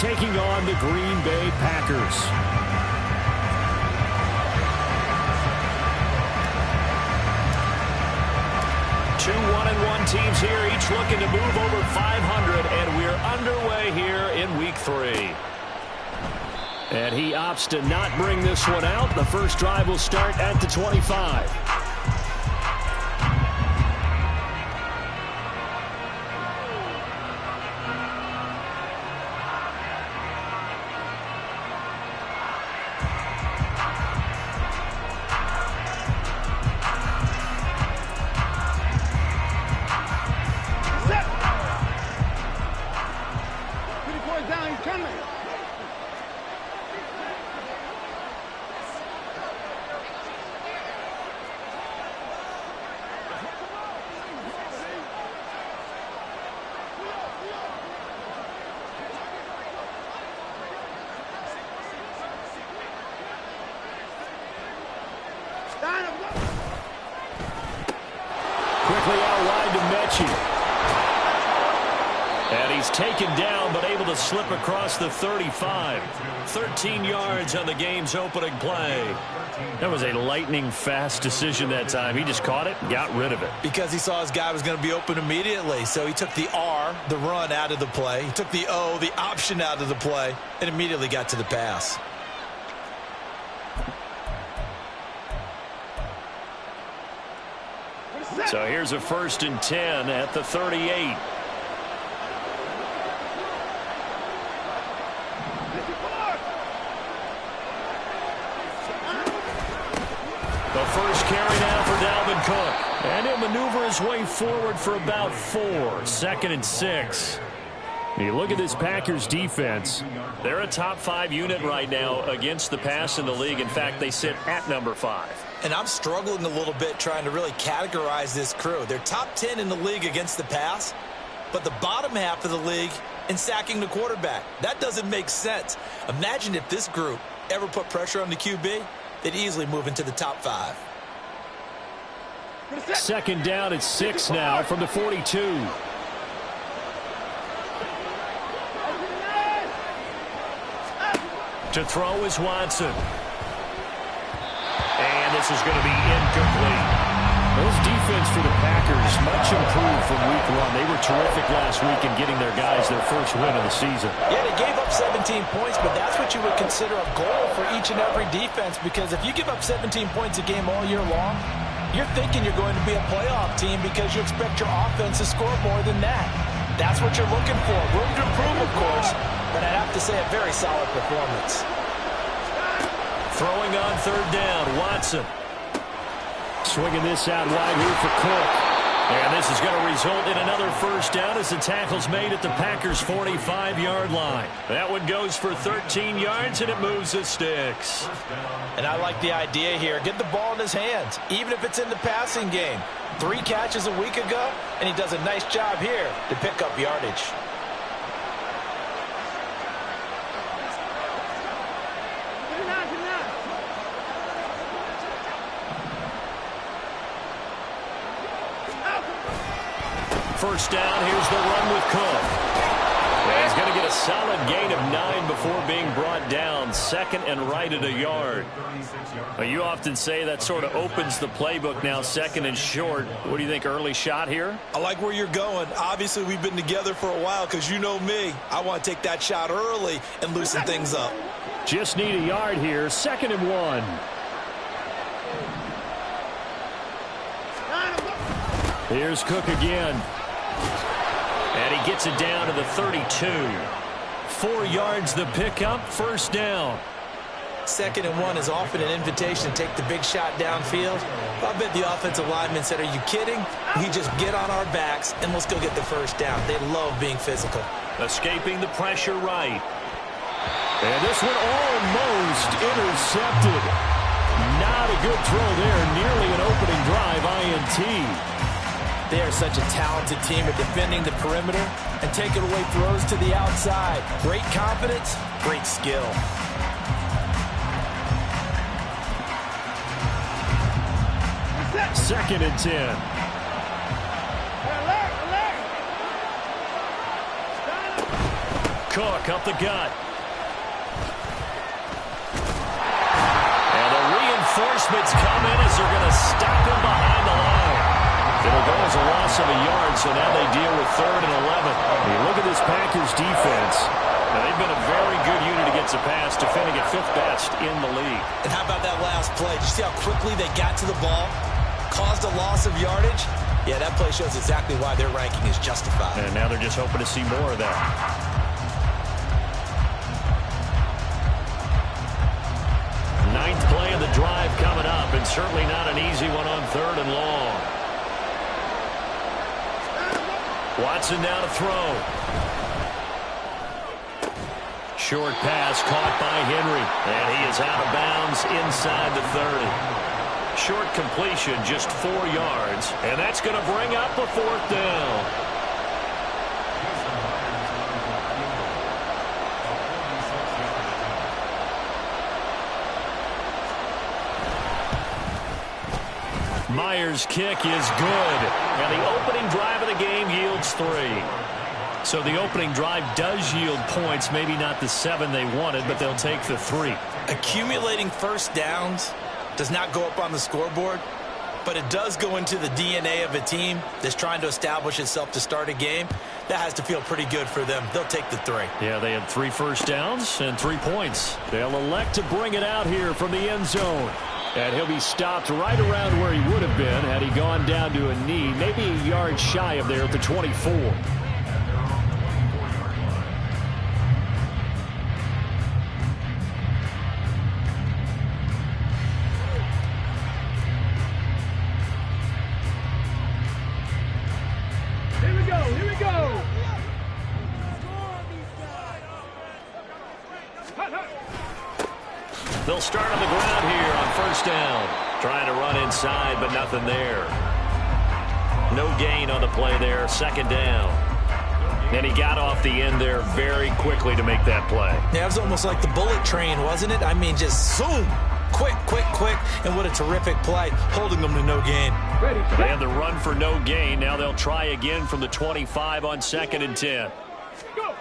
taking on the Green Bay Packers. Two 1-1 teams here, each looking to move over 500, and we're underway here in Week 3. And he opts to not bring this one out. The first drive will start at the 25. Quickly out wide to Mechie. And he's taken down, but able to slip across the 35. 13 yards on the game's opening play. That was a lightning-fast decision that time. He just caught it and got rid of it. Because he saw his guy was going to be open immediately. So he took the R, the run, out of the play. He took the O, the option, out of the play, and immediately got to the pass. So here's a 1st and 10 at the 38. The first carry now for Dalvin Cook. And he'll maneuver his way forward for about 4. 2nd and 6. You look at this Packers defense. They're a top 5 unit right now against the pass in the league. In fact, they sit at number 5. And I'm struggling a little bit trying to really categorize this crew. They're top 10 in the league against the pass, but the bottom half of the league in sacking the quarterback. That doesn't make sense. Imagine if this group ever put pressure on the QB, they'd easily move into the top 5. 2nd down at 6 now from the 42. To throw is Watson. And this is going to be incomplete. Those defense for the Packers much improved from Week 1. They were terrific last week in getting their guys their first win of the season. Yeah, they gave up 17 points, but that's what you would consider a goal for each and every defense, because if you give up 17 points a game all year long, you're thinking you're going to be a playoff team because you expect your offense to score more than that. That's what you're looking for. Room to improve, of course, but I'd have to say a very solid performance. Throwing on 3rd down, Watson. Swinging this out wide here for Cook. And this is going to result in another 1st down as the tackle's made at the Packers' 45-yard line. That one goes for 13 yards, and it moves the sticks. And I like the idea here. Get the ball in his hands, even if it's in the passing game. 3 catches a week ago, and he does a nice job here to pick up yardage. First down, here's the run with Cook. And he's going to get a solid gain of 9 before being brought down. 2nd and right at a yard. Well, you often say that sort of opens the playbook now, 2nd and short. What do you think, early shot here? I like where you're going. Obviously, we've been together for a while because you know me. I want to take that shot early and loosen things up. Just need a yard here, 2nd and 1. Here's Cook again. And he gets it down to the 32. 4 yards the pickup, 1st down. 2nd and 1 is often an invitation to take the big shot downfield. I bet the offensive lineman said, are you kidding? We just get on our backs and let's go get the 1st down. They love being physical. Escaping the pressure right. And this one almost intercepted. Not a good throw there. Nearly an opening drive INT. They are such a talented team at defending the perimeter and taking away throws to the outside. Great confidence, great skill. Second and 10. Cook up the gut. And the reinforcements come in as they're going to stop him behind the line. It'll go as a loss of a yard, so now they deal with 3rd and 11. You look at this Packers defense. Now, they've been a very good unit against the pass, defending at 5th best in the league. And how about that last play? Did you see how quickly they got to the ball? Caused a loss of yardage? Yeah, that play shows exactly why their ranking is justified. And now they're just hoping to see more of that. Ninth play of the drive coming up, and certainly not an easy one on 3rd and long. Watson now to throw. Short pass caught by Henry, and he is out of bounds inside the 30. Short completion, just 4 yards, and that's going to bring up a 4th down. Myers' kick is good, and the opening drive of the game yields 3. So the opening drive does yield points, maybe not the 7 they wanted, but they'll take the 3. Accumulating first downs does not go up on the scoreboard, but it does go into the DNA of a team that's trying to establish itself to start a game. That has to feel pretty good for them. They'll take the 3. Yeah, they had 3 first downs and 3 points. They'll elect to bring it out here from the end zone. And he'll be stopped right around where he would have been had he gone down to a knee, maybe a yard shy of there at the 24. Here we go. They'll start on the ground here on 1st down. Trying to run inside, but nothing there. No gain on the play there. 2nd down. And he got off the end there very quickly to make that play. Yeah, it was almost like the bullet train, wasn't it? I mean, just zoom. Quick, quick, quick. And what a terrific play, holding them to no gain. They had the run for no gain. Now they'll try again from the 25 on 2nd and 10. Go.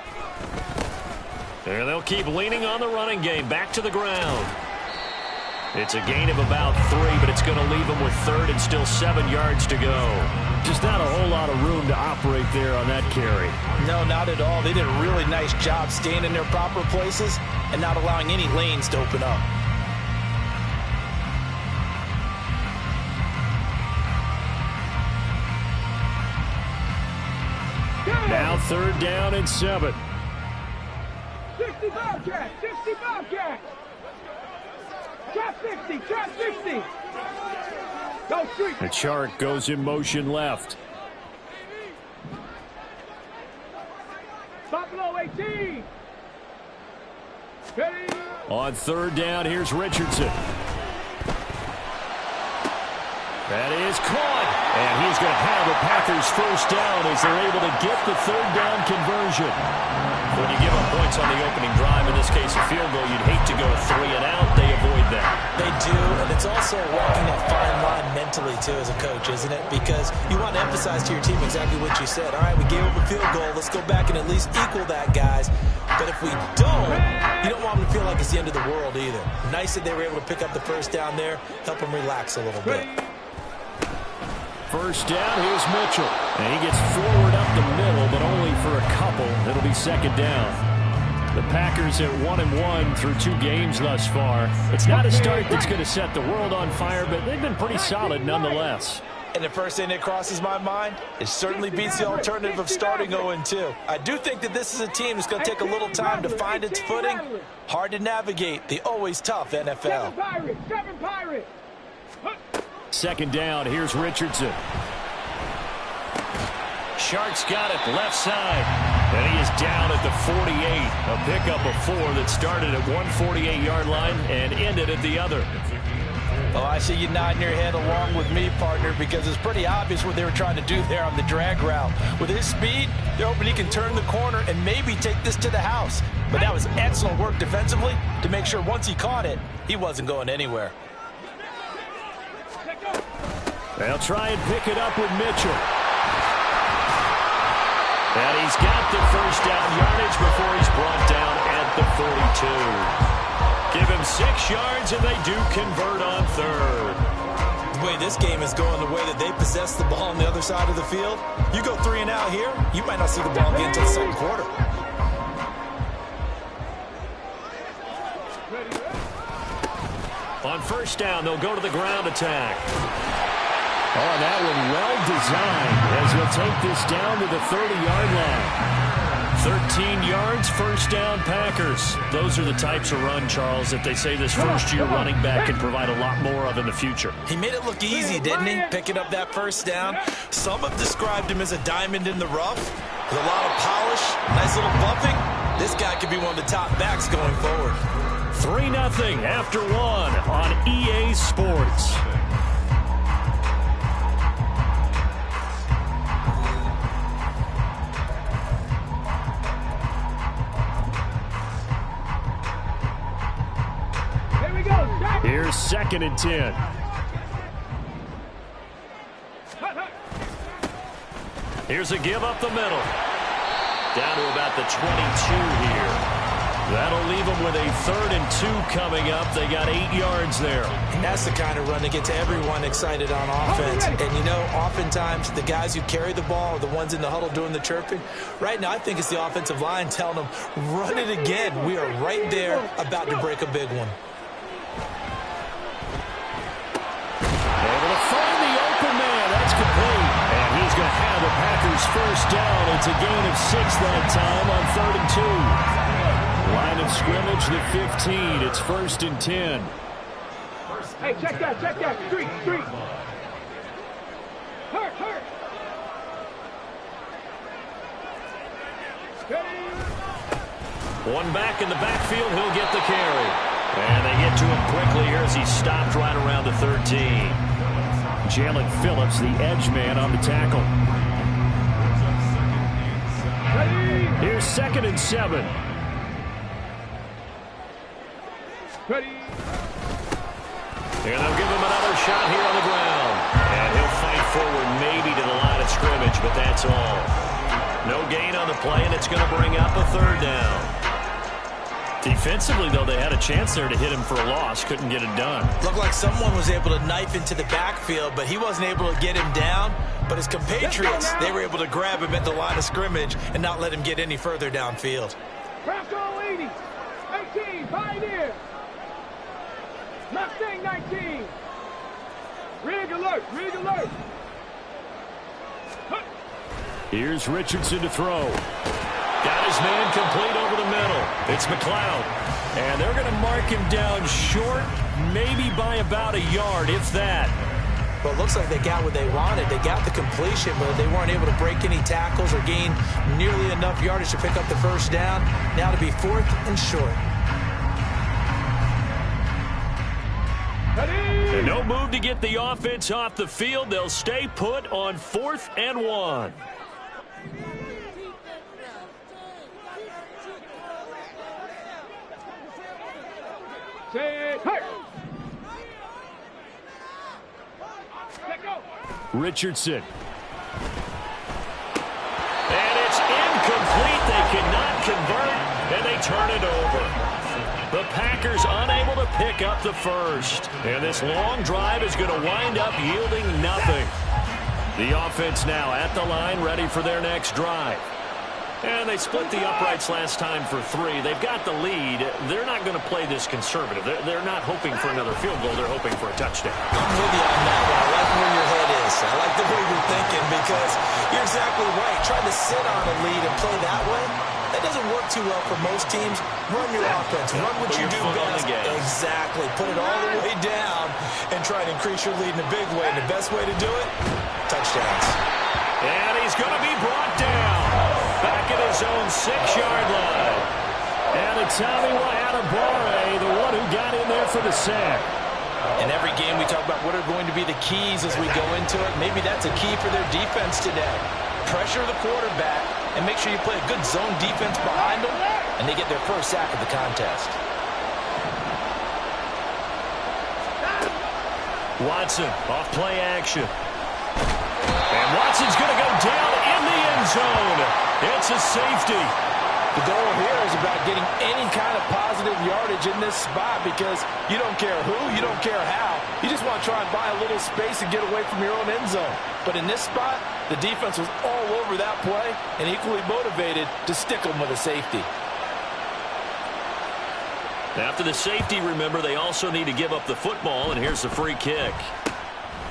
And they'll keep leaning on the running game. Back to the ground. It's a gain of about 3, but it's going to leave them with 3rd and still 7 yards to go. Just not a whole lot of room to operate there on that carry. No, not at all. They did a really nice job staying in their proper places and not allowing any lanes to open up. Now 3rd down and 7. 60 Bobcat, 60 Bobcat. Trap 60, trap 60. Go street. The chart goes in motion left. Stop below 18. Ready. On 3rd down, here's Richardson. That is caught. And he's going to have the Packers 1st down as they're able to get the 3rd down conversion. When you give up points on the opening drive, in this case a field goal, you'd hate to go 3 and out. They avoid that. They do, and it's also walking that fine line mentally, too, as a coach, isn't it? Because you want to emphasize to your team exactly what you said. All right, we gave up a field goal. Let's go back and at least equal that, guys. But if we don't, you don't want them to feel like it's the end of the world either. Nice that they were able to pick up the 1st down there, help them relax a little bit. 1st down, here's Mitchell. And he gets forward up the middle, but only for a couple. It'll be 2nd down. The Packers at 1-1 through 2 games thus far. It's not a start that's going to set the world on fire, but they've been pretty solid nonetheless. And the first thing that crosses my mind, it certainly beats the alternative of starting 0-2. I do think that this is a team that's going to take a little time to find its footing. Hard to navigate the always tough NFL. 7 Pirates. 2nd down, here's Richardson. Shark's got it left side. And he is down at the 48. A pickup of 4 that started at 148-yard line and ended at the other. Oh, I see you nodding your head along with me, partner, because it's pretty obvious what they were trying to do there on the drag route. With his speed, they're hoping he can turn the corner and maybe take this to the house. But that was excellent work defensively to make sure once he caught it, he wasn't going anywhere. They'll try and pick it up with Mitchell. And he's got the first down yardage before he's brought down at the 42. Give him 6 yards, and they do convert on third. The way this game is going, the way that they possess the ball on the other side of the field, you go 3 and out here, you might not see the ball again until the second quarter. On first down, they'll go to the ground attack. Oh, that one well designed as he'll take this down to the 30-yard line. 13 yards, first down, Packers. Those are the types of run, Charles, that they say this first-year running back can provide a lot more of in the future. He made it look easy, didn't he? Picking up that first down. Some have described him as a diamond in the rough with a lot of polish, nice little bumping. This guy could be one of the top backs going forward. 3-0 after 1 on EA Sports. Here's 2nd and 10. Here's a give up the middle. Down to about the 22 here. That'll leave them with a 3rd and 2 coming up. They got 8 yards there. And that's the kind of run that gets everyone excited on offense. And, you know, oftentimes the guys who carry the ball are the ones in the huddle doing the chirping. Right now, I think it's the offensive line telling them, run it again. We are right there about to break a big one. Able to find the open man. That's complete. And he's going to have the Packers first down. It's a gain of 6 that time on 3rd and 2. Line of scrimmage, the 15. It's 1st and 10. Hey, check that. Street. Hurt. One back in the backfield, he'll get the carry. And they get to him quickly here as he stopped right around the 13. Jalen Phillips, the edge man on the tackle. Here's 2nd and 7. Ready. And they'll give him another shot here on the ground. And he'll fight forward maybe to the line of scrimmage, but that's all. No gain on the play, and it's going to bring up a 3rd down. Defensively, though, they had a chance there to hit him for a loss. Couldn't get it done. Looked like someone was able to knife into the backfield, but he wasn't able to get him down. But his compatriots, they were able to grab him at the line of scrimmage and not let him get any further downfield. Crash all 80. 18, pioneer. Mustang 19. Rig alert. Here's Richardson to throw. Got his man complete over the middle. It's McLeod. And they're going to mark him down short, maybe by about a yard, if that. Well, it looks like they got what they wanted. They got the completion, but they weren't able to break any tackles or gain nearly enough yardage to pick up the first down. Now to be 4th and short. And no move to get the offense off the field. They'll stay put on 4th and 1. Richardson. And it's incomplete. They cannot convert, and they turn it over. The Packers unable to pick up the first. And this long drive is going to wind up yielding nothing. The offense now at the line, ready for their next drive. And they split the uprights last time for 3. They've got the lead. They're not going to play this conservative. They're not hoping for another field goal. They're hoping for a touchdown. I'm with you on that one. I like where your head is. I like the way you're thinking because you're exactly right. Trying to sit on a lead and play that way, that doesn't work too well for most teams. Run your offense. Run what you do best. Exactly. Put it all the way down and try to increase your lead in a big way. And the best way to do it, touchdowns. And he's going to be brought down. Back at his own 6-yard line. And it's Tommy Wahatabare, the one who got in there for the sack. In every game we talk about what are going to be the keys as we go into it. Maybe that's a key for their defense today. Pressure the quarterback and make sure you play a good zone defense behind them, and they get their first sack of the contest. Watson off play action. And Watson's going to go down in the end end zone. It's a safety. The goal here is about getting any kind of positive yardage in this spot because you don't care who, you don't care how. You just want to try and buy a little space and get away from your own end zone. But in this spot, the defense was all over that play and equally motivated to stick them with a safety. After the safety, remember, they also need to give up the football, and here's the free kick.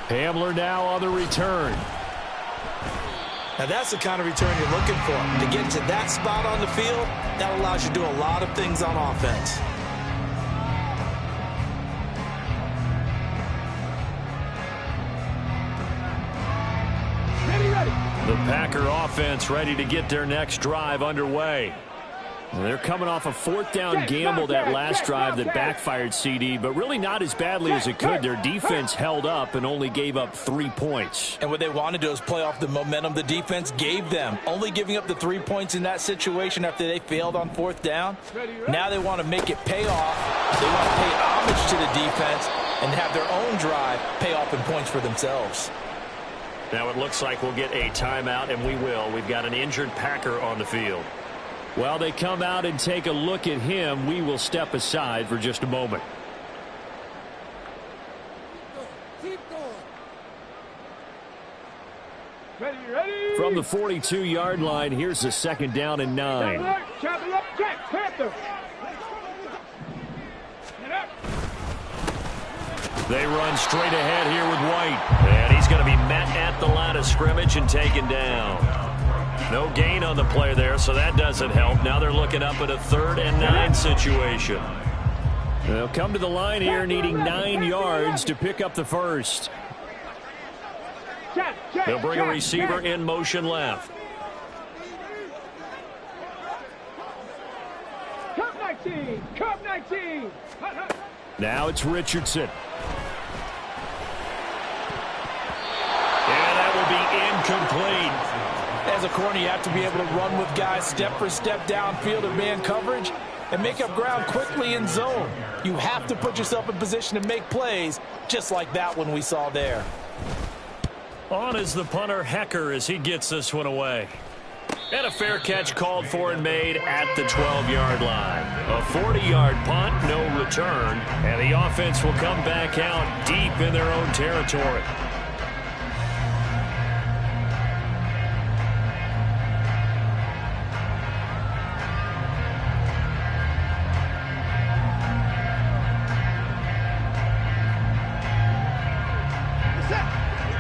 Hamler now on the return. Now that's the kind of return you're looking for. To get to that spot on the field, that allows you to do a lot of things on offense. Ready. The Packer offense ready to get their next drive underway. They're coming off a fourth down gamble that last drive that backfired, CD, but really not as badly as it could. Their defense held up and only gave up 3 points. And what they want to do is play off the momentum the defense gave them. Only giving up the 3 points in that situation after they failed on fourth down. Now they want to make it pay off. They want to pay homage to the defense and have their own drive pay off in points for themselves. Now it looks like we'll get a timeout, and we will. We've got an injured Packer on the field. While they come out and take a look at him, we will step aside for just a moment. Ready. From the 42-yard line, here's the 2nd down and 9. Travel up, check, Panther. Get up. They run straight ahead here with White. And he's going to be met at the line of scrimmage and taken down. No gain on the play there, so that doesn't help. Now they're looking up at a 3rd and 9 situation. They'll come to the line here needing 9 yards to pick up the first. They'll bring a receiver in motion left. Cup 19. Cup 19. Now it's Richardson. And that will be incomplete. As a corner, you have to be able to run with guys step for step downfield in man coverage and make up ground quickly in zone. You have to put yourself in position to make plays just like that one we saw there. On is the punter, Hecker, as he gets this one away. And a fair catch called for and made at the 12-yard line. A 40-yard punt, no return, and the offense will come back out deep in their own territory.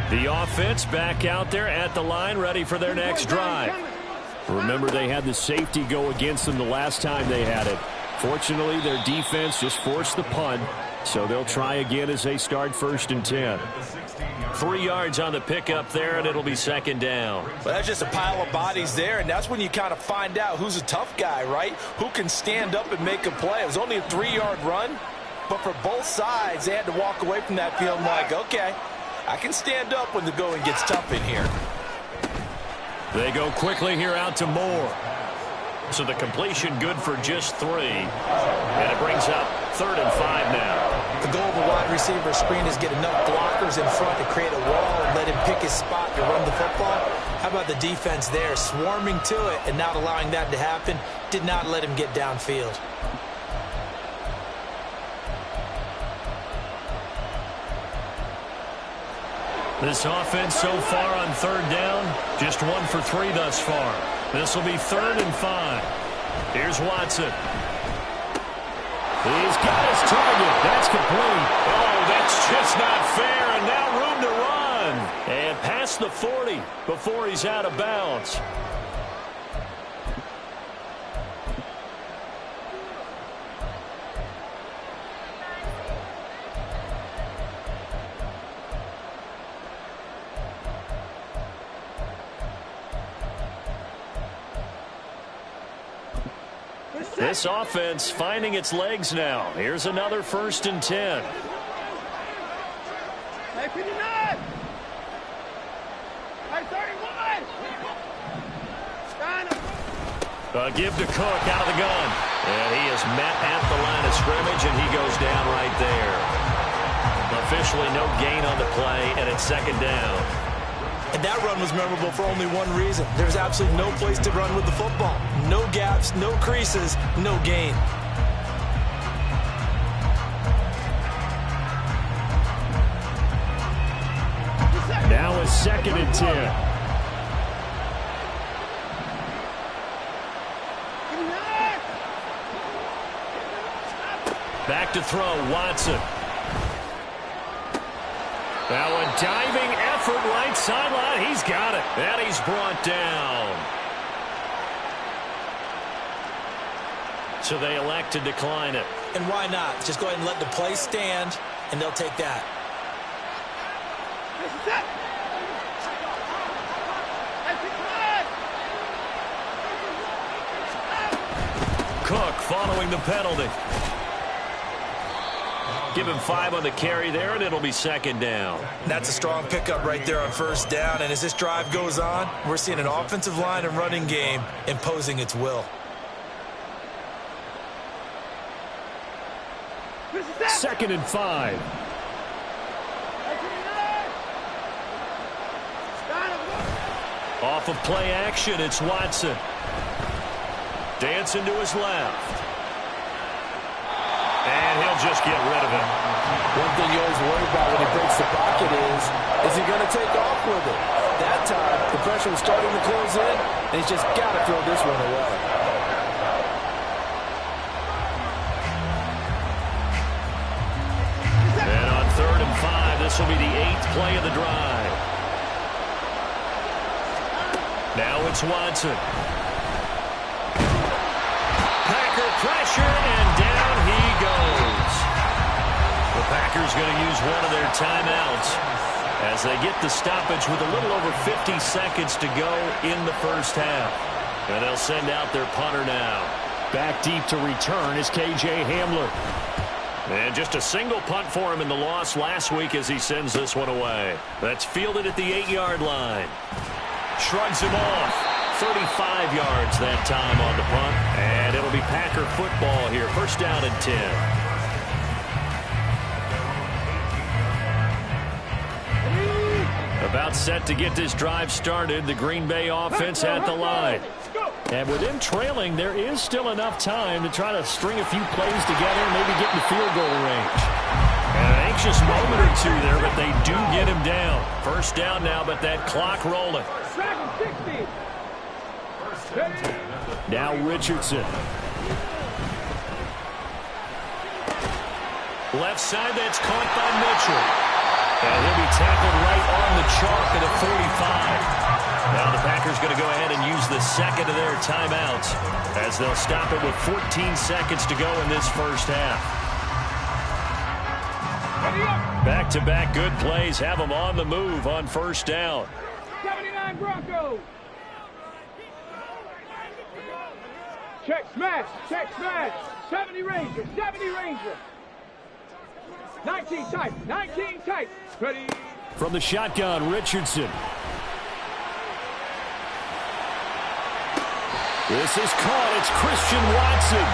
The offense back out there at the line, ready for their next drive. Remember, they had the safety go against them the last time they had it. Fortunately, their defense just forced the punt, so they'll try again as they start 1st and 10. 3 yards on the pickup there, and it'll be 2nd down. Well, that's just a pile of bodies there, and that's when you kind of find out who's a tough guy, right? Who can stand up and make a play. It was only a 3-yard run, but for both sides, they had to walk away from that feeling like, okay, I can stand up when the going gets tough in here. They go quickly here out to Moore. So the completion good for just 3. And it brings up 3rd and 5 now. The goal of a wide receiver screen is get enough blockers in front to create a wall and let him pick his spot to run the football. How about the defense there, swarming to it and not allowing that to happen? Did not let him get downfield. This offense so far on 3rd down, just 1 for 3 thus far. This will be 3rd and 5. Here's Watson. He's got his target. That's complete. Oh, that's just not fair, and now room to run. And past the 40 before he's out of bounds. This offense finding its legs now. Here's another 1st and 10. Give to Cook out of the gun. And he is met at the line of scrimmage, and he goes down right there. Officially no gain on the play, and it's 2nd down. And that run was memorable for only one reason. There's absolutely no place to run with the football. No gaps, no creases, no gain. Now a 2nd and 10. Back to throw, Watson. Now a diving effort right sideline. He's got it. And he's brought down. So they elect to decline it. And why not? Just go ahead and let the play stand, and they'll take that. Cook following the penalty. Give him 5 on the carry there, and it'll be 2nd down. That's a strong pickup right there on 1st down. And as this drive goes on, we're seeing an offensive line and running game imposing its will. 2nd and 5. Off of play action, it's Watson. Dancing to his left. And he'll just get rid of it. One thing you always worry about when he breaks the pocket is he going to take off with it? That time, the pressure was starting to close in, and he's just got to throw this one away. And on 3rd and 5, this will be the 8th play of the drive. Now it's Watson. Packer pressure, and down he goes. The Packers going to use one of their timeouts as they get the stoppage with a little over 50 seconds to go in the 1st half. And they'll send out their punter now. Back deep to return is K.J. Hamler. And just a single punt for him in the loss last week as he sends this one away. That's fielded at the 8-yard line. Shrugs him off. 35 yards that time on the punt. And it'll be Packer football here. 1st down and 10. About set to get this drive started. The Green Bay offense at the line. And with them trailing, there is still enough time to try to string a few plays together and maybe get in the field goal range. And an anxious moment or two there, but they do get him down. 1st down now, but that clock rolling. Now Richardson. Left side, that's caught by Mitchell. And he'll be tackled right on the chalk at a 45. Now the Packers going to go ahead and use the 2nd of their timeouts as they'll stop it with 14 seconds to go in this 1st half. Back-to-back good plays have them on the move on 1st down. 79 Broncos. Check smash, 70 Ranger, 19 tight, ready. From the shotgun, Richardson. This is caught, it's Christian Watson.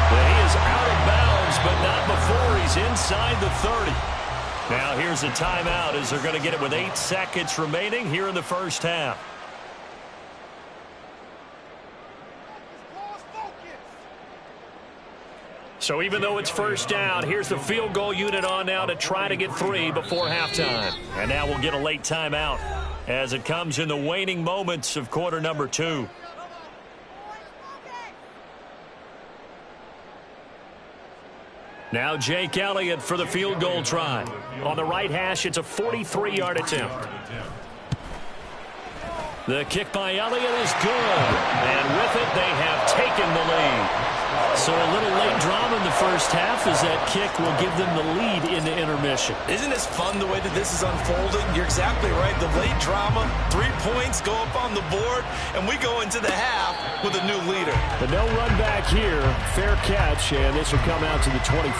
But he is out of bounds, but not before he's inside the 30. Now here's a timeout as they're going to get it with 8 seconds remaining here in the 1st half. So even though it's 1st down, here's the field goal unit on now to try to get 3 before halftime. And now we'll get a late timeout as it comes in the waning moments of quarter number 2. Now Jake Elliott for the field goal try. On the right hash, it's a 43-yard attempt. The kick by Elliott is good. And with it, they have taken the lead. So a little late drama in the 1st half as that kick will give them the lead into intermission. Isn't this fun the way that this is unfolding? You're exactly right. The late drama, 3 points go up on the board, and we go into the half with a new leader. But no run back here. Fair catch, and this will come out to the 25.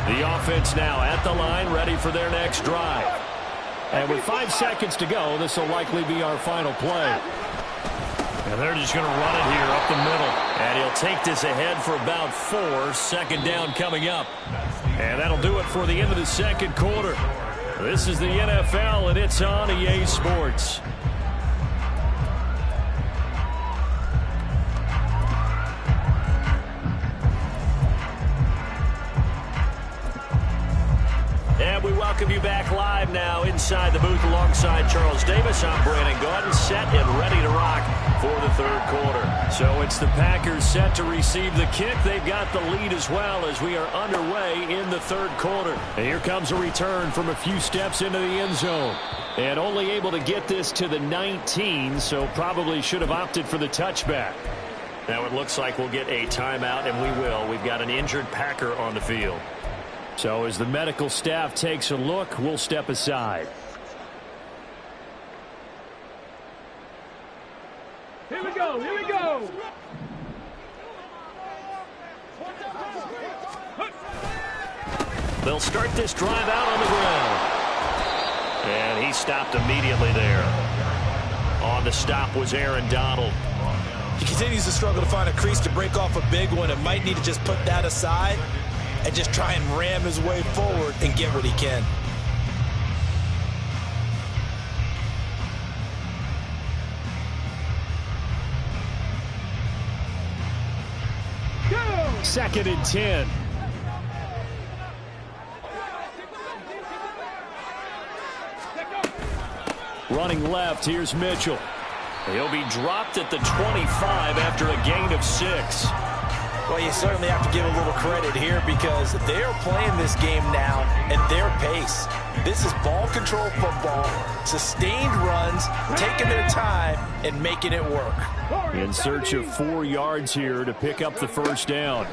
The offense now at the line, ready for their next drive. And with 5 seconds to go, this will likely be our final play. And they're just going to run it here up the middle. And he'll take this ahead for about 4. 2nd down coming up. And that'll do it for the end of the 2nd quarter. This is the NFL, and it's on EA Sports. And we welcome you back live now inside the booth alongside Charles Davis. I'm Brandon Gaudin, set and ready to rock for the third quarter. So it's the Packers set to receive the kick. They've got the lead as well as we are underway in the third quarter. And here comes a return from a few steps into the end zone. And only able to get this to the 19, so probably should have opted for the touchback. Now it looks like we'll get a timeout, and we will. We've got an injured Packer on the field. So as the medical staff takes a look, we'll step aside. Here we go, here we go. They'll start this drive out on the ground. And he stopped immediately there. On the stop was Aaron Donald. He continues to struggle to find a crease to break off a big one, and might need to just put that aside and just try and ram his way forward and get what he can. Go! 2nd and 10. Running left, here's Mitchell. He'll be dropped at the 25 after a gain of 6. Well, you certainly have to give a little credit here because they are playing this game now at their pace. This is ball control football, sustained runs, taking their time and making it work. In search of 4 yards here to pick up the first down.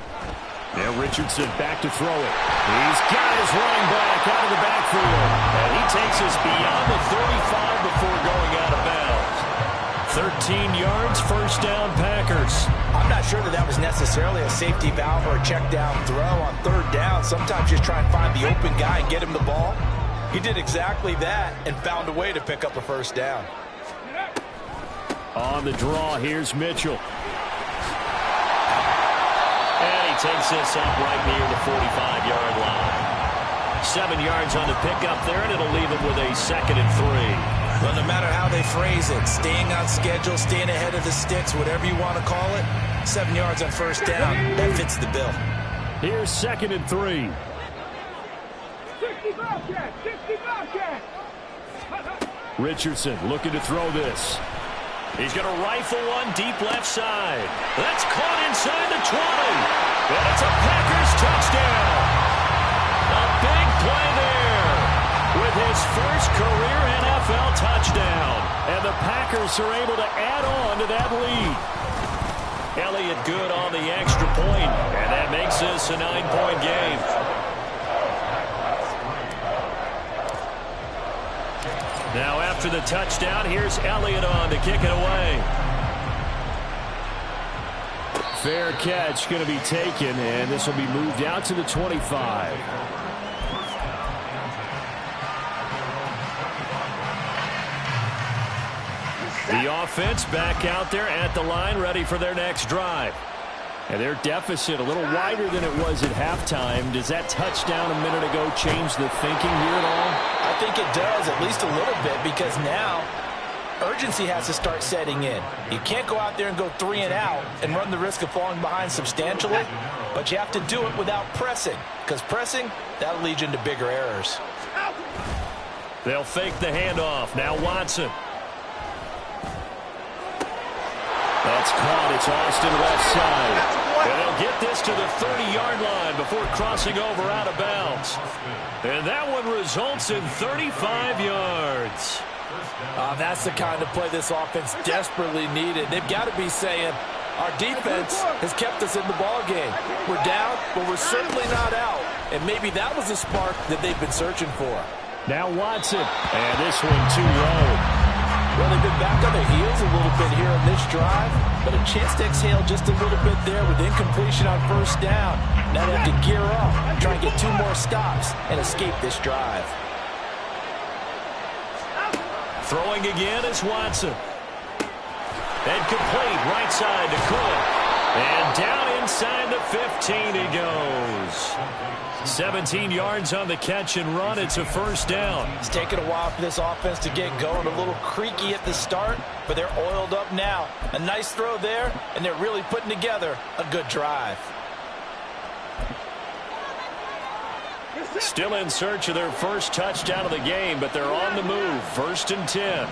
Now Richardson back to throw it. He's got his running back out of the backfield. And he takes us beyond the 35 before going out of bounds. 13 yards, first down, Packers. I'm not sure that was necessarily a safety valve or a check down throw on third down. Sometimes just try and find the open guy and get him the ball. He did exactly that and found a way to pick up a first down. On the draw, here's Mitchell. And he takes this up right near the 45-yard line. 7 yards on the pickup there, and it'll leave him with a 2nd and 3. Well, no matter how they phrase it, staying on schedule, staying ahead of the sticks, whatever you want to call it, 7 yards on first down, that fits the bill. Here's 2nd and 3. 60 Bobcat, 60 Bobcat. Richardson looking to throw this. He's going to rifle one deep left side. That's caught inside the 20. And it's a Packers touchdown. A big play there with his first career NFL touchdown. And the Packers are able to add on to that lead. Elliott good on the extra point, and that makes this a 9-point game. Now after the touchdown, here's Elliott on to kick it away. Fair catch going to be taken, and this will be moved out to the 25. The offense back out there at the line, ready for their next drive. And their deficit a little wider than it was at halftime. Does that touchdown a minute ago change the thinking here at all? I think it does, at least a little bit, because now urgency has to start setting in. You can't go out there and go 3 and out and run the risk of falling behind substantially, but you have to do it without pressing, because pressing, that'll lead you into bigger errors. They'll fake the handoff. Now Watson. That's caught. It's Austin left side. And they'll get this to the 30-yard line before crossing over out of bounds. And that one results in 35 yards. That's the kind of play this offense desperately needed. They've got to be saying, our defense has kept us in the ballgame. We're down, but we're certainly not out. And maybe that was the spark that they've been searching for. Now Watson. And this one too low. Well, they've been back on their heels a little bit here on this drive, but a chance to exhale just a little bit there with incompletion on first down. Now they have to gear up, try and get 2 more stops, and escape this drive. Throwing again is Watson. And complete right side to Cook. And down Inside the 15 he goes. 17 yards on the catch and run. It's a first down. It's taken a while for this offense to get going. A little creaky at the start, but they're oiled up now. A nice throw there, and they're really putting together a good drive. Still in search of their first touchdown of the game, but they're on the move. 1st and 10.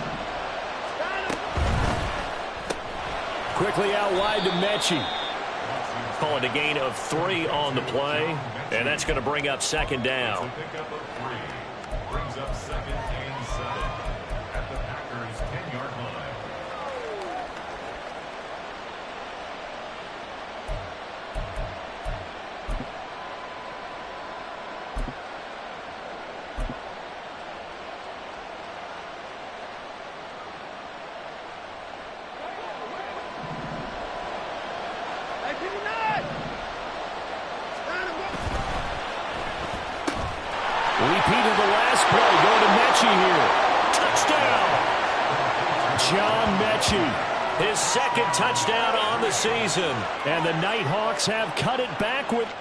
Quickly out wide to Mechie. Calling a gain of 3 on the play, and that's going to bring up 2nd down. Brings up 2nd and 7 at the Packers' 10-yard line. Repeated the last play, going to Mechie here. Touchdown! John Mechie, his 2nd touchdown on the season. And the Nighthawks have cut it back with...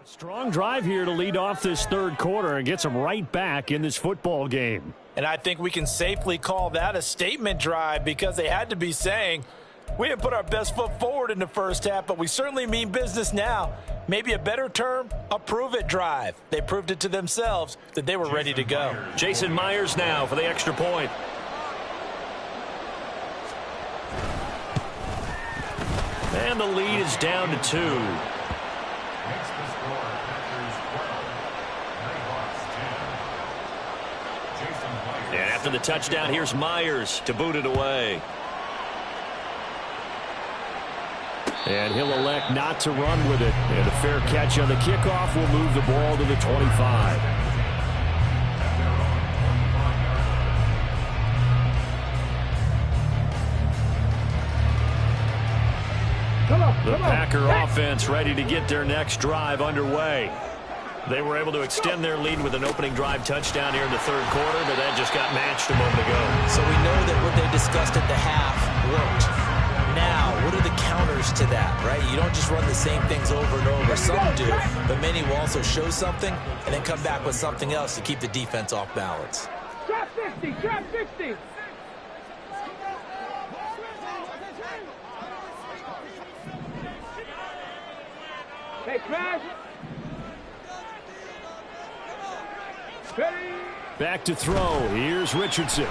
Strong drive here to lead off this third quarter and gets them right back in this football game. And I think we can safely call that a statement drive because they had to be saying, we didn't put our best foot forward in the first half, but we certainly mean business now. Maybe a better term, a prove-it drive. They proved it to themselves that they were ready to go. Jason Myers now for the extra point. And the lead is down to 2. Makes the score Packers 12, Nighthawks 10. Jason Myers. And after the touchdown, here's Myers to boot it away. And he'll elect not to run with it. And a fair catch on the kickoff will move the ball to the 25. The Packer offense ready to get their next drive underway. They were able to extend their lead with an opening drive touchdown here in the third quarter, but that just got matched a moment ago. So we know that what they discussed at the half worked. Now, what are the counters to that, right? You don't just run the same things over and over. Some do, but many will also show something and then come back with something else to keep the defense off balance. Trap 60, trap 60. Hey, Crash. Ready. Back to throw. Here's Richardson.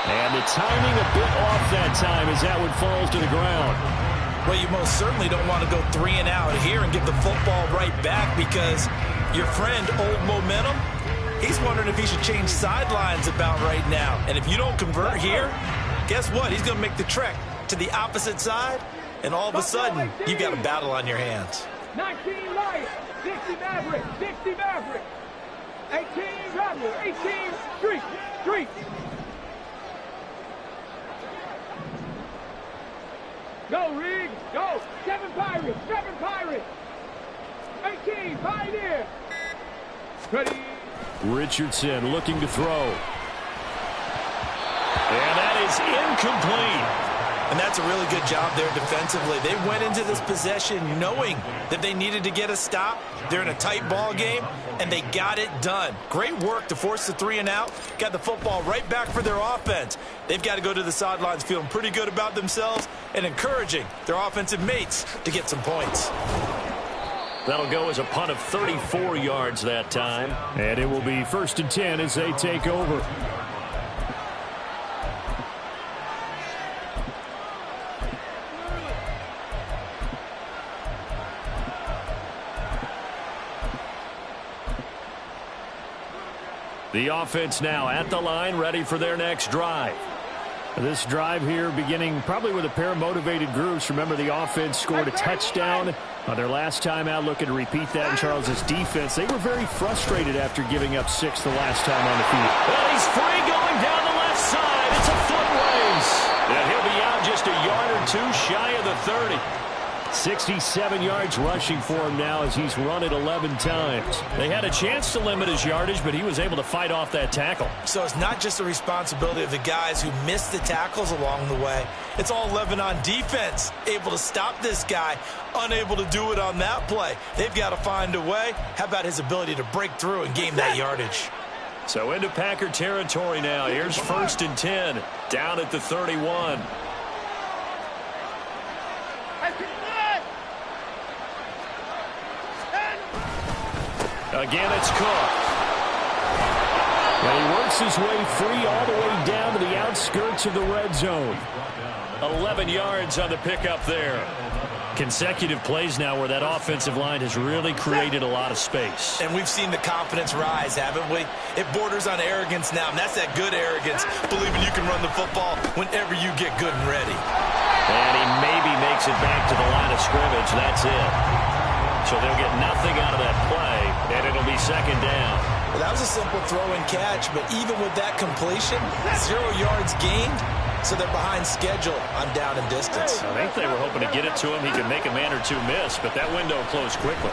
And the timing a bit off that time as that one falls to the ground. Well, you most certainly don't want to go 3 and out here and give the football right back because your friend, Old Momentum, he's wondering if he should change sidelines about right now. And if you don't convert here, guess what? He's going to make the trek to the opposite side, and all of a sudden, you've got a battle on your hands. 19 Lions, 60 Maverick, 60 Maverick. 18 Rebel, 18 Street. Go, Rig, go. 7 Pirates, 18 Pioneer. Ready. Richardson looking to throw. And that is incomplete. And that's a really good job there defensively. They went into this possession knowing that they needed to get a stop. They're in a tight ball game, and they got it done. Great work to force the 3 and out. Got the football right back for their offense. They've got to go to the sidelines feeling pretty good about themselves and encouraging their offensive mates to get some points. That'll go as a punt of 34 yards that time. And it will be 1st and 10 as they take over. The offense now at the line, ready for their next drive. This drive here beginning probably with a pair of motivated groups. Remember, the offense scored a touchdown on their last time out, looking to repeat that in Charles' defense. They were very frustrated after giving up 6 the last time on the field. Well, he's free going down the left side. It's a foot race. And he'll be out just a yard or 2 shy of the 30. 67 yards rushing for him now as he's run it 11 times. They had a chance to limit his yardage, but he was able to fight off that tackle. So it's not just the responsibility of the guys who missed the tackles along the way. It's all 11 on defense, able to stop this guy, unable to do it on that play. They've got to find a way. How about his ability to break through and gain that yardage? So into Packer territory now. Here's 1st and 10, down at the 31. Again, it's Cook. And he works his way free all the way down to the outskirts of the red zone. 11 yards on the pickup there. Consecutive plays now where that offensive line has really created a lot of space. And we've seen the confidence rise, haven't we? It borders on arrogance now, and that's that good arrogance, believing you can run the football whenever you get good and ready. And he maybe makes it back to the line of scrimmage. That's it. So they'll get nothing out of that play, and it'll be 2nd down. Well, that was a simple throw and catch, but even with that completion, 0 yards gained, so they're behind schedule on down and distance. I think they were hoping to get it to him. He could make a man or 2 miss, but that window closed quickly.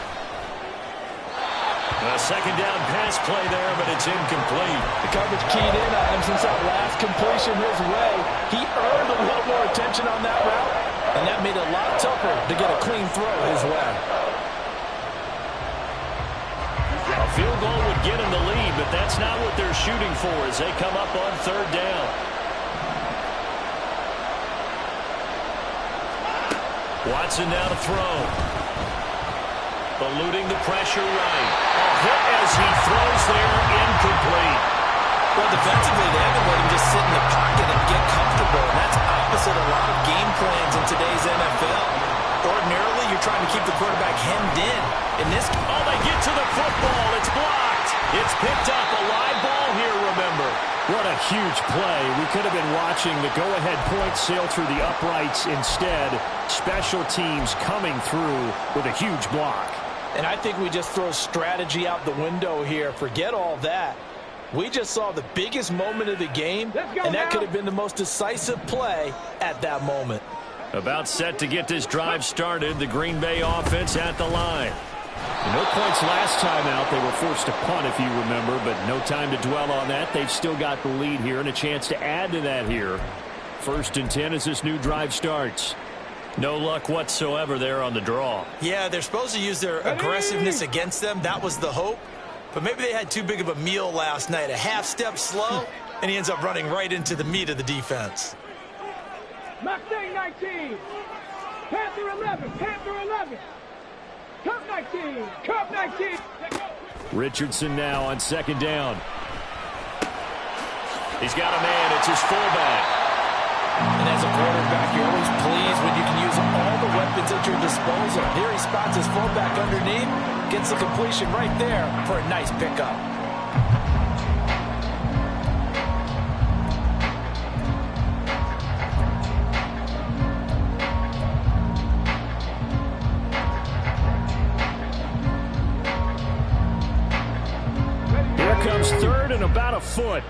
A 2nd down pass play there, but it's incomplete. The coverage keyed in on him since that last completion his way. He earned a little more attention on that route, and that made it a lot tougher to get a clean throw his way. field goal would get him the lead, but that's not what they're shooting for as they come up on third down. Watson now to throw. Eluding the pressure right. A hit as he throws there, incomplete. Well, defensively, they haven't let him just sit in the pocket and get comfortable. And that's opposite a lot of game plans in today's NFL. Ordinarily, you're trying to keep the quarterback hemmed in. Oh, they get to the football. It's blocked. It's picked up. A live ball here, remember. What a huge play. We could have been watching the go-ahead point sail through the uprights. Instead, special teams coming through with a huge block. And I think we just throw strategy out the window here. Forget all that. We just saw the biggest moment of the game, and that could have been the most decisive play at that moment. About set to get this drive started, the Green Bay offense at the line. No points last time out. They were forced to punt, if you remember, but no time to dwell on that. They've still got the lead here and a chance to add to that here. 1st and 10 as this new drive starts. No luck whatsoever there on the draw. Yeah, they're supposed to use their aggressiveness against them. That was the hope. But maybe they had too big of a meal last night. A half step slow, and he ends up running right into the meat of the defense. Mustang 19. Panther 11. Panther 11. Cup 19. Cup 19. Richardson now on 2nd down. He's got a man. It's his fullback. And as a quarterback, you're always pleased when you can use all the weapons at your disposal. Here he spots his fullback underneath, gets the completion right there for a nice pickup. Here comes 3rd and about a foot.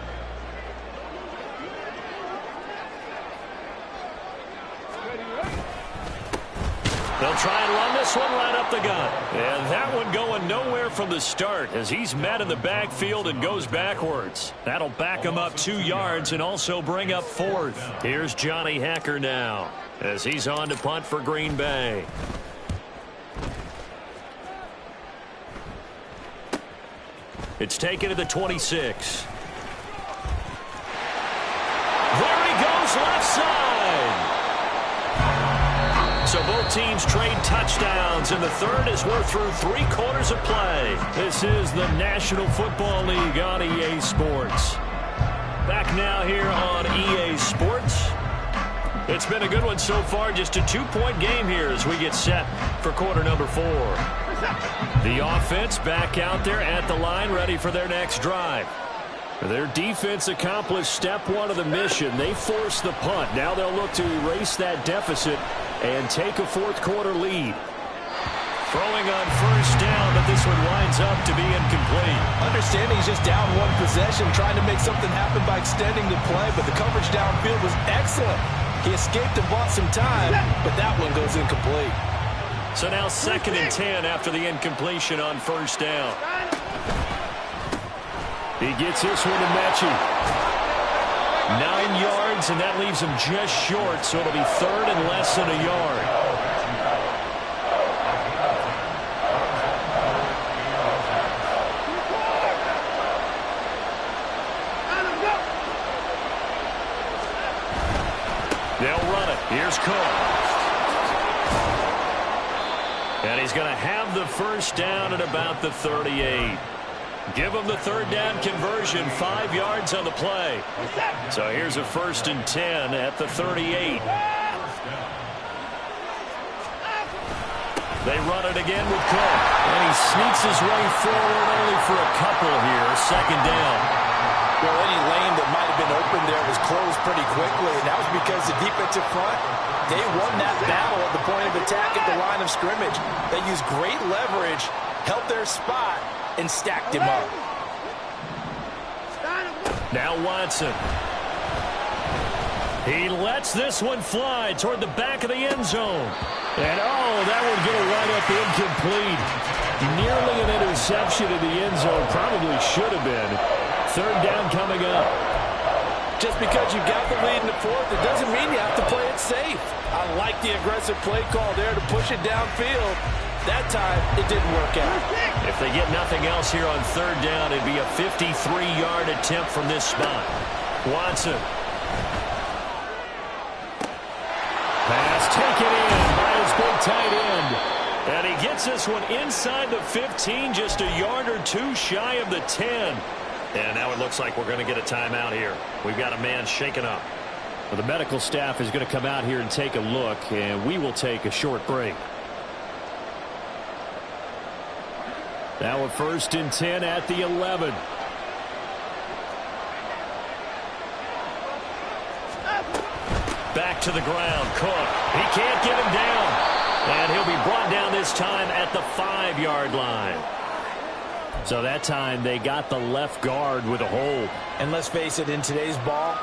They'll try and run this one right up the gut. And that one going nowhere from the start as he's met in the backfield and goes backwards. That'll back him up 2 yards and also bring up 4th. Here's Johnny Hacker now as he's on to punt for Green Bay. It's taken to the 26. There he goes, left side. So both teams trade touchdowns, and the 3rd as we're through 3 quarters of play. This is the National Football League on EA Sports. Back now here on EA Sports. It's been a good one so far, just a 2-point game here as we get set for quarter number 4. The offense back out there at the line, ready for their next drive. Their defense accomplished step 1 of the mission. They forced the punt. Now they'll look to erase that deficit and take a 4th quarter lead. Throwing on 1st down, but this one winds up to be incomplete. Understanding he's just down 1 possession, trying to make something happen by extending the play, but the coverage downfield was excellent. He escaped and bought some time, but that one goes incomplete. So now 2nd and 10 after the incompletion on 1st down. He gets this one to Mechie. 9 yards, and that leaves him just short, so it'll be 3rd and less than a yard. They'll run it. Here's Cook. And he's going to have the 1st down at about the 38. Give him the 3rd down conversion, 5 yards on the play. So here's a 1st and 10 at the 38. They run it again with Cook. And he sneaks his way forward only for a couple here. 2nd down. Well, any lane that might have been open there was closed pretty quickly, and that was because the defensive front, they won that battle at the point of attack at the line of scrimmage. They used great leverage, held their spot, and stacked him up. Now Watson. He lets this one fly toward the back of the end zone. And, oh, that one going to wind up incomplete. Nearly an interception in the end zone. Probably should have been. 3rd down coming up. Just because you got the lead in the 4th, it doesn't mean you have to play it safe. I like the aggressive play call there to push it downfield. That time, it didn't work out. If they get nothing else here on third down, it'd be a 53-yard attempt from this spot. Watson. Pass taken in by his big tight end. And he gets this one inside the 15, just a yard or two shy of the 10. And now it looks like we're going to get a timeout here. We've got a man shaken up. Well, the medical staff is going to come out here and take a look, and we will take a short break. Now a 1st and 10 at the 11. Back to the ground. Cook. He can't get him down. And he'll be brought down this time at the 5-yard line. So that time they got the left guard with a hold. And let's face it, in today's ball,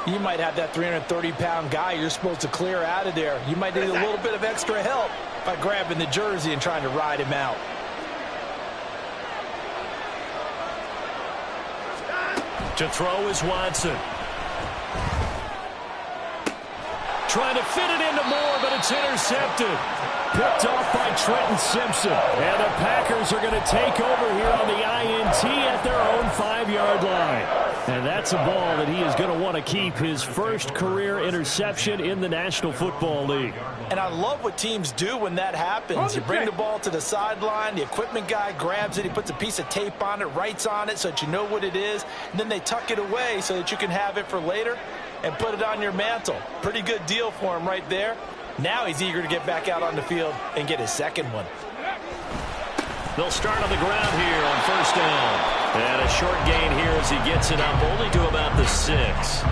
you might have that 330-pound guy you're supposed to clear out of there. You might need a little bit of extra help by grabbing the jersey and trying to ride him out. To throw is Watson. Trying to fit it into Moore, but it's intercepted. Picked off by Trenton Simpson. And the Packers are going to take over here on the INT at their own 5-yard line. And that's a ball that he is going to want to keep, his first career interception in the National Football League. And I love what teams do when that happens. You bring the ball to the sideline, the equipment guy grabs it, he puts a piece of tape on it, writes on it so that you know what it is, and then they tuck it away so that you can have it for later and put it on your mantle. Pretty good deal for him right there. Now he's eager to get back out on the field and get his second one. They'll start on the ground here on 1st down. And a short gain here as he gets it up only to about the 6.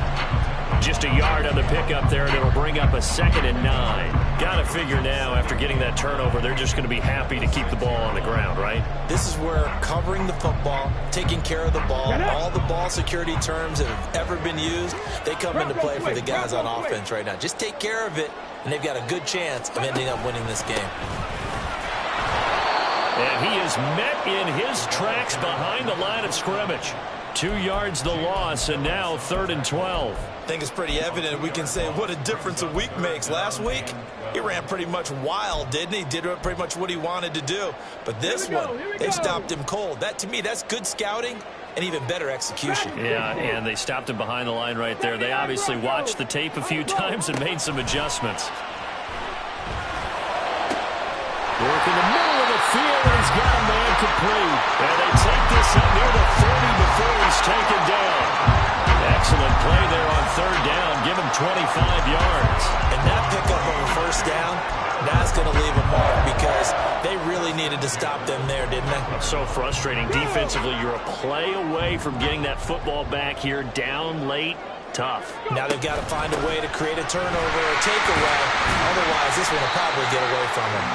Just a yard on the pickup there, and it'll bring up a 2nd and 9. Got to figure now, after getting that turnover, they're just going to be happy to keep the ball on the ground, right? This is where covering the football, taking care of the ball, all the ball security terms that have ever been used, they come into play for the guys on offense right now. Just take care of it, and they've got a good chance of ending up winning this game. And he is met in his tracks behind the line of scrimmage. 2 yards the loss, and now 3rd and 12. I think it's pretty evident. We can say what a difference a week makes. Last week, he ran pretty much wild, didn't he? Did pretty much what he wanted to do. But this one, they stopped him cold. That, to me, that's good scouting and even better execution. Yeah, and they stopped him behind the line right there. They obviously watched the tape a few times and made some adjustments. Work in the middle of the field, and he's got a man complete. And they take this up near the 30 before he's taken down. Excellent play there on 3rd down. Give him 25 yards. And that pickup on the 1st down, that's going to leave a mark because they really needed to stop them there, didn't they? So frustrating. Defensively, you're a play away from getting that football back here down late. Tough. Now they've got to find a way to create a turnover or a takeaway. Otherwise, this one will probably get away from him.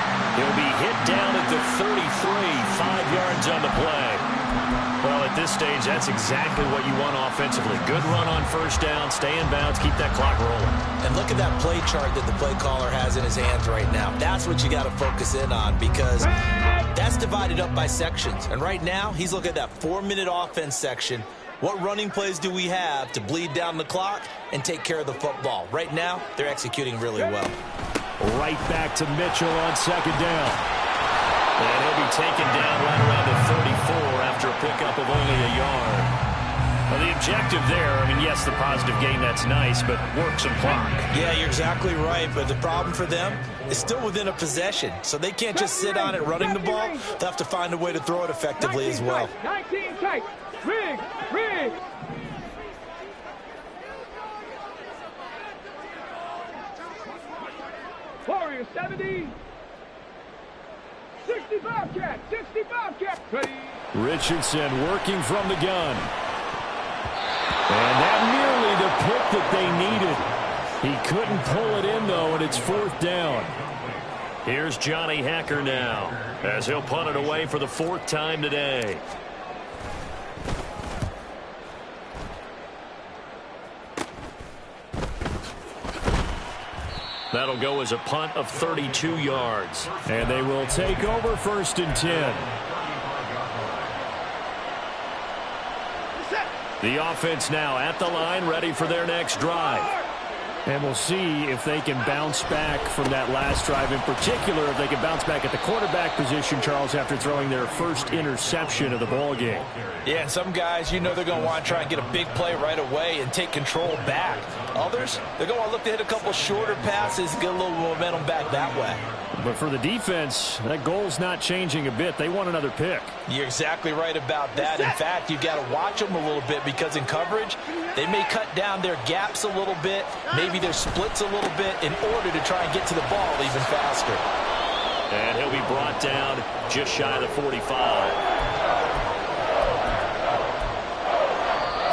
He'll be hit down at the 33, 5 yards on the play. Well, at this stage, that's exactly what you want offensively. Good run on 1st down, stay in bounds, keep that clock rolling. And look at that play chart that the play caller has in his hands right now. That's what you got to focus in on because that's divided up by sections. And right now, he's looking at that 4-minute offense section. What running plays do we have to bleed down the clock and take care of the football? Right now, they're executing really well. Right back to Mitchell on 2nd down. And he'll be taken down right around the 34 after a pickup of only a yard. Well, the objective there, I mean, yes, the positive gain, that's nice, but work some clock. Yeah, you're exactly right, but the problem for them is still within a possession, so they can't just sit on it running the ball. They'll have to find a way to throw it effectively as well. 19 tight. Rig. Warriors 70. 60 Bobcat. Ready. Richardson working from the gun. And that nearly the pick that they needed. He couldn't pull it in, though, and it's 4th down. Here's Johnny Hecker now, as he'll punt it away for the 4th time today. That'll go as a punt of 32 yards. And they will take over 1st and 10. The offense now at the line, ready for their next drive. And we'll see if they can bounce back from that last drive. In particular, if they can bounce back at the quarterback position, Charles, after throwing their first interception of the ball game. Yeah, and some guys, they're going to want to try and get a big play right away and take control back. Others, they're going to want to look to hit a couple shorter passes and get a little momentum back that way. But for the defense, that goal's not changing a bit. They want another pick. You're exactly right about that. In fact, you've got to watch them a little bit because in coverage, they may cut down their gaps a little bit, maybe their splits a little bit in order to try and get to the ball even faster. And he'll be brought down just shy of the 45.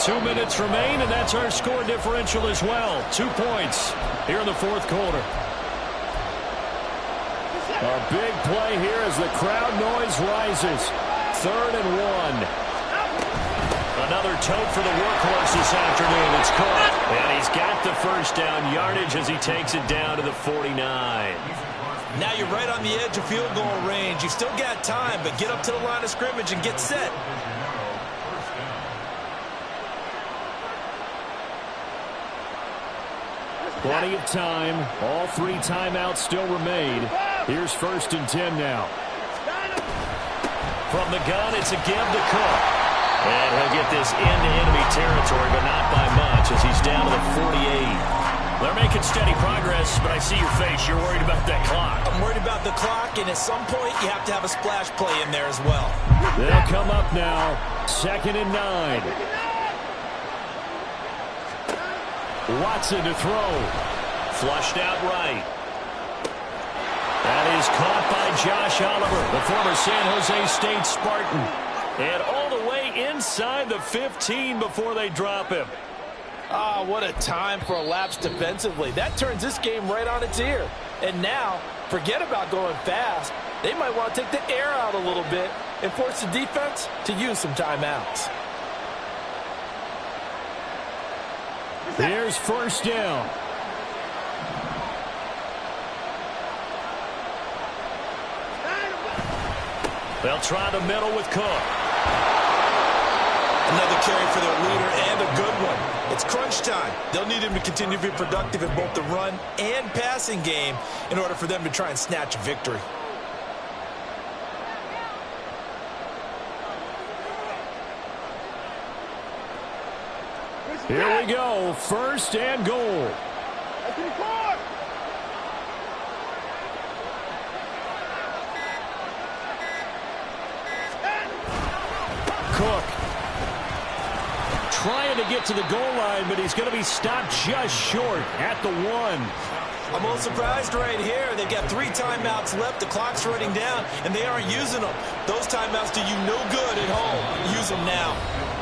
2 minutes remain, and that's our score differential as well. 2 points here in the fourth quarter. A big play here as the crowd noise rises. 3rd and 1. Another tote for the workhorse this afternoon. It's Cook. And he's got the first down yardage as he takes it down to the 49. Now you're right on the edge of field goal range. You've still got time, but get up to the line of scrimmage and get set. Plenty of time. All 3 timeouts still remain. Here's 1st and 10 now. From the gun, it's a give to Cook. And he'll get this into enemy territory, but not by much as he's down to the 48. They're making steady progress, but I see your face. You're worried about that clock. I'm worried about the clock, and at some point, you have to have a splash play in there as well. They'll come up now. 2nd and 9. Watson to throw. Flushed out right. That is caught by Josh Oliver, the former San Jose State Spartan. And all the way inside the 15 before they drop him. Ah, what a time for a lapse defensively. That turns this game right on its ear. And now, forget about going fast. They might want to take the air out a little bit and force the defense to use some timeouts. Here's 1st down. They'll try the middle with Cook. Another carry for their leader and a good one. It's crunch time. They'll need him to continue to be productive in both the run and passing game in order for them to try and snatch a victory. Here we go. 1st and goal. Cook trying to get to the goal line, but he's going to be stopped just short at the 1. I'm a little surprised right here. They've got 3 timeouts left. The clock's running down, and they aren't using them. Those timeouts do you no good at home. Use them now.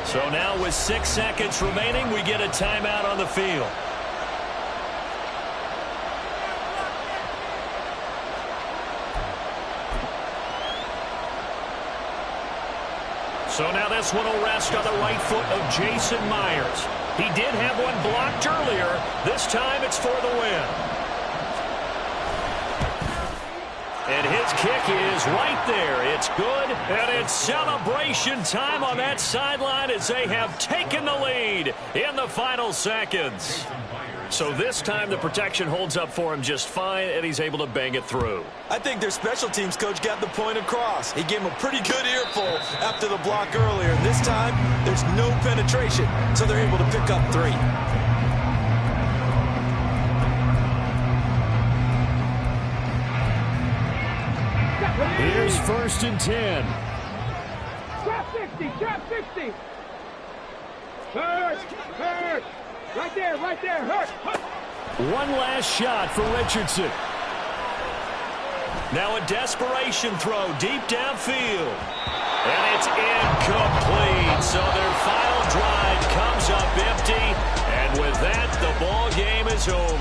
So now with 6 seconds remaining, we get a timeout on the field. So now this one will rest on the right foot of Jason Myers. He did have one blocked earlier. This time it's for the win. And his kick is right there. It's good, and it's celebration time on that sideline as they have taken the lead in the final seconds. So this time the protection holds up for him just fine, and he's able to bang it through. I think their special teams coach got the point across. He gave him a pretty good earful after the block earlier. And this time, there's no penetration, so they're able to pick up 3. Here's 1st and 10. Trap 60, trap 60. Hurt. Right there, hurt. One last shot for Richardson. Now a desperation throw deep downfield. And it's incomplete. So their final drive comes up empty. And with that, the ball game is over.